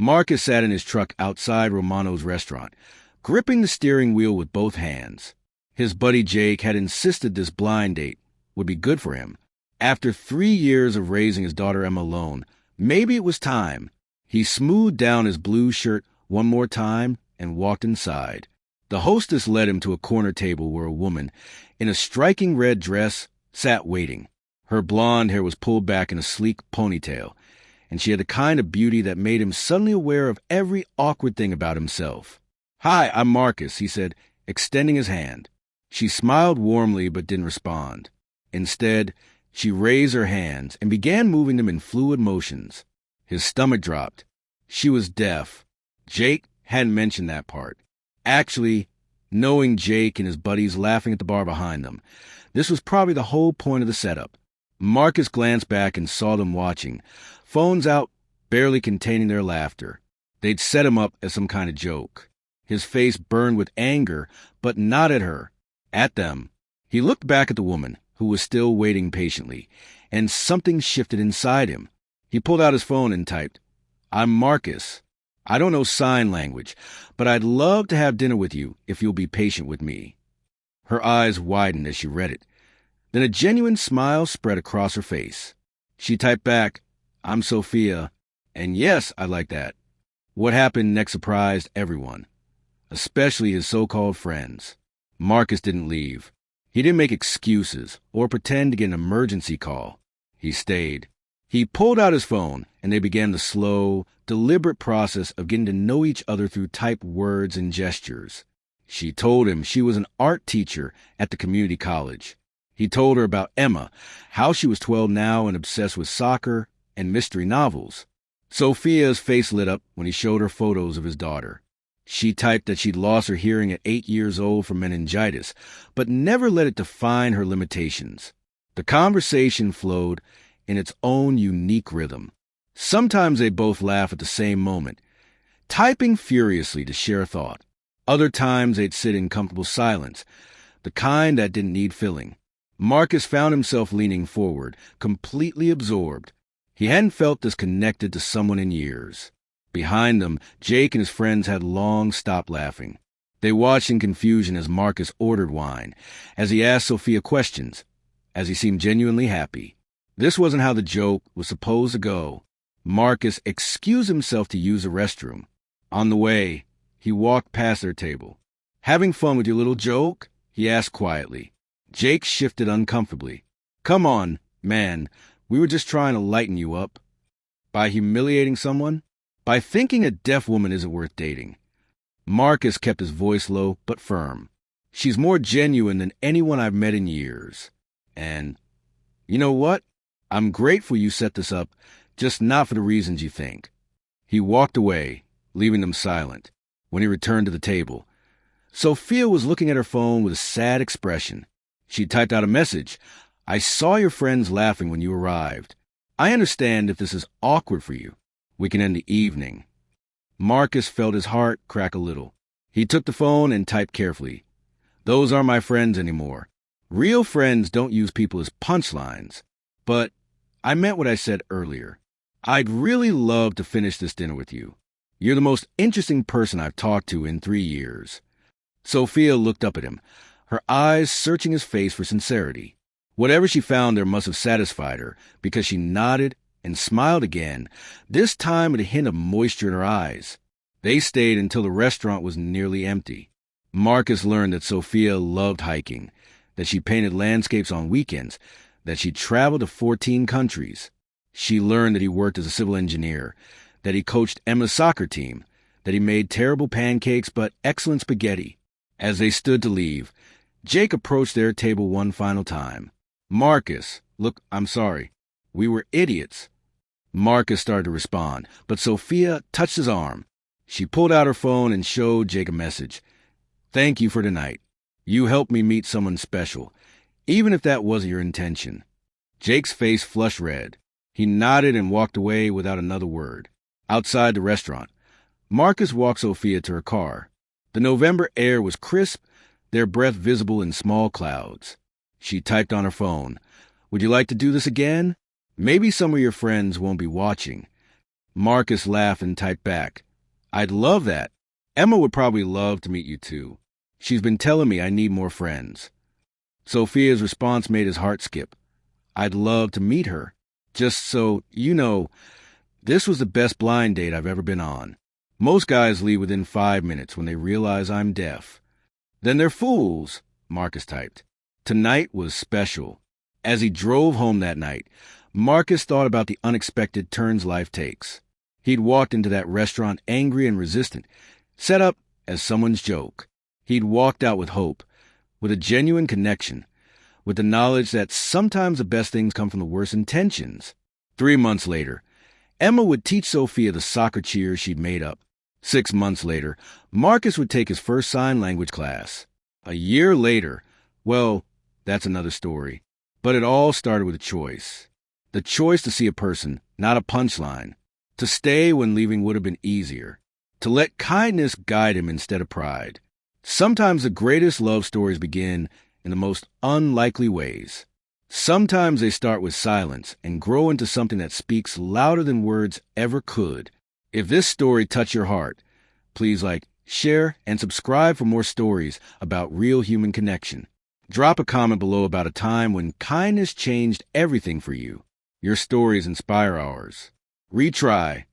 Marcus sat in his truck outside Romano's restaurant, gripping the steering wheel with both hands. His buddy Jake had insisted this blind date would be good for him. After 3 years of raising his daughter Emma alone, maybe it was time. He smoothed down his blue shirt one more time and walked inside. The hostess led him to a corner table where a woman, in a striking red dress, sat waiting. Her blonde hair was pulled back in a sleek ponytail, and she had the kind of beauty that made him suddenly aware of every awkward thing about himself. "Hi, I'm Marcus," he said, extending his hand. She smiled warmly but didn't respond. Instead, she raised her hands and began moving them in fluid motions. His stomach dropped. She was deaf. Jake hadn't mentioned that part. Actually, knowing Jake and his buddies laughing at the bar behind them, this was probably the whole point of the setup. Marcus glanced back and saw them watching, phones out, barely containing their laughter. They'd set him up as some kind of joke. His face burned with anger, but not at her, at them. He looked back at the woman, who was still waiting patiently, and something shifted inside him. He pulled out his phone and typed, "I'm Marcus. I don't know sign language, but I'd love to have dinner with you if you'll be patient with me." Her eyes widened as she read it. Then a genuine smile spread across her face. She typed back, "I'm Sophia, and yes, I like that." What happened next surprised everyone, especially his so-called friends. Marcus didn't leave. He didn't make excuses or pretend to get an emergency call. He stayed. He pulled out his phone, and they began the slow, deliberate process of getting to know each other through typed words and gestures. She told him she was an art teacher at the community college. He told her about Emma, how she was 12 now and obsessed with soccer and mystery novels. Sophia's face lit up when he showed her photos of his daughter. She typed that she'd lost her hearing at 8 years old from meningitis, but never let it define her limitations. The conversation flowed in its own unique rhythm. Sometimes they both laugh at the same moment, typing furiously to share a thought. Other times they'd sit in comfortable silence, the kind that didn't need filling. Marcus found himself leaning forward, completely absorbed. He hadn't felt this connected to someone in years. Behind them, Jake and his friends had long stopped laughing. They watched in confusion as Marcus ordered wine, as he asked Sophia questions, as he seemed genuinely happy. This wasn't how the joke was supposed to go. Marcus excused himself to use the restroom. On the way, he walked past their table. "Having fun with your little joke?" he asked quietly. Jake shifted uncomfortably. "Come on, man, we were just trying to lighten you up." By humiliating someone? By thinking a deaf woman isn't worth dating. Marcus kept his voice low but firm. "She's more genuine than anyone I've met in years. And, you know what? I'm grateful you set this up, just not for the reasons you think." He walked away, leaving them silent. When he returned to the table, Sophia was looking at her phone with a sad expression. She typed out a message. "I saw your friends laughing when you arrived. I understand if this is awkward for you. We can end the evening." Marcus felt his heart crack a little. He took the phone and typed carefully, "Those aren't my friends anymore. Real friends don't use people as punchlines. But I meant what I said earlier. I'd really love to finish this dinner with you. You're the most interesting person I've talked to in 3 years. Sophia looked up at him, her eyes searching his face for sincerity. Whatever she found there must have satisfied her, because she nodded and smiled again, this time with a hint of moisture in her eyes. They stayed until the restaurant was nearly empty. Marcus learned that Sophia loved hiking, that she painted landscapes on weekends, that she traveled to 14 countries. She learned that he worked as a civil engineer, that he coached Emma's soccer team, that he made terrible pancakes but excellent spaghetti. As they stood to leave, Jake approached their table one final time. "Marcus, look, I'm sorry. We were idiots." Marcus started to respond, but Sophia touched his arm. She pulled out her phone and showed Jake a message. "Thank you for tonight. You helped me meet someone special, even if that wasn't your intention." Jake's face flushed red. He nodded and walked away without another word. Outside the restaurant, Marcus walked Sophia to her car. The November air was crisp, their breath visible in small clouds. She typed on her phone, "Would you like to do this again? Maybe some of your friends won't be watching." Marcus laughed and typed back, "I'd love that. Emma would probably love to meet you too. She's been telling me I need more friends." Sophia's response made his heart skip. "I'd love to meet her. Just so you know, this was the best blind date I've ever been on. Most guys leave within 5 minutes when they realize I'm deaf." "Then they're fools," Marcus typed. Tonight was special. As he drove home that night, Marcus thought about the unexpected turns life takes. He'd walked into that restaurant angry and resistant, set up as someone's joke. He'd walked out with hope, with a genuine connection, with the knowledge that sometimes the best things come from the worst intentions. 3 months later, Emma would teach Sophia the soccer cheers she'd made up. 6 months later, Marcus would take his first sign language class. A year later, well, that's another story. But it all started with a choice. The choice to see a person, not a punchline. To stay when leaving would have been easier. To let kindness guide him instead of pride. Sometimes the greatest love stories begin in the most unlikely ways. Sometimes they start with silence and grow into something that speaks louder than words ever could. If this story touched your heart, please like, share, and subscribe for more stories about real human connection. Drop a comment below about a time when kindness changed everything for you. Your stories inspire ours. Retry.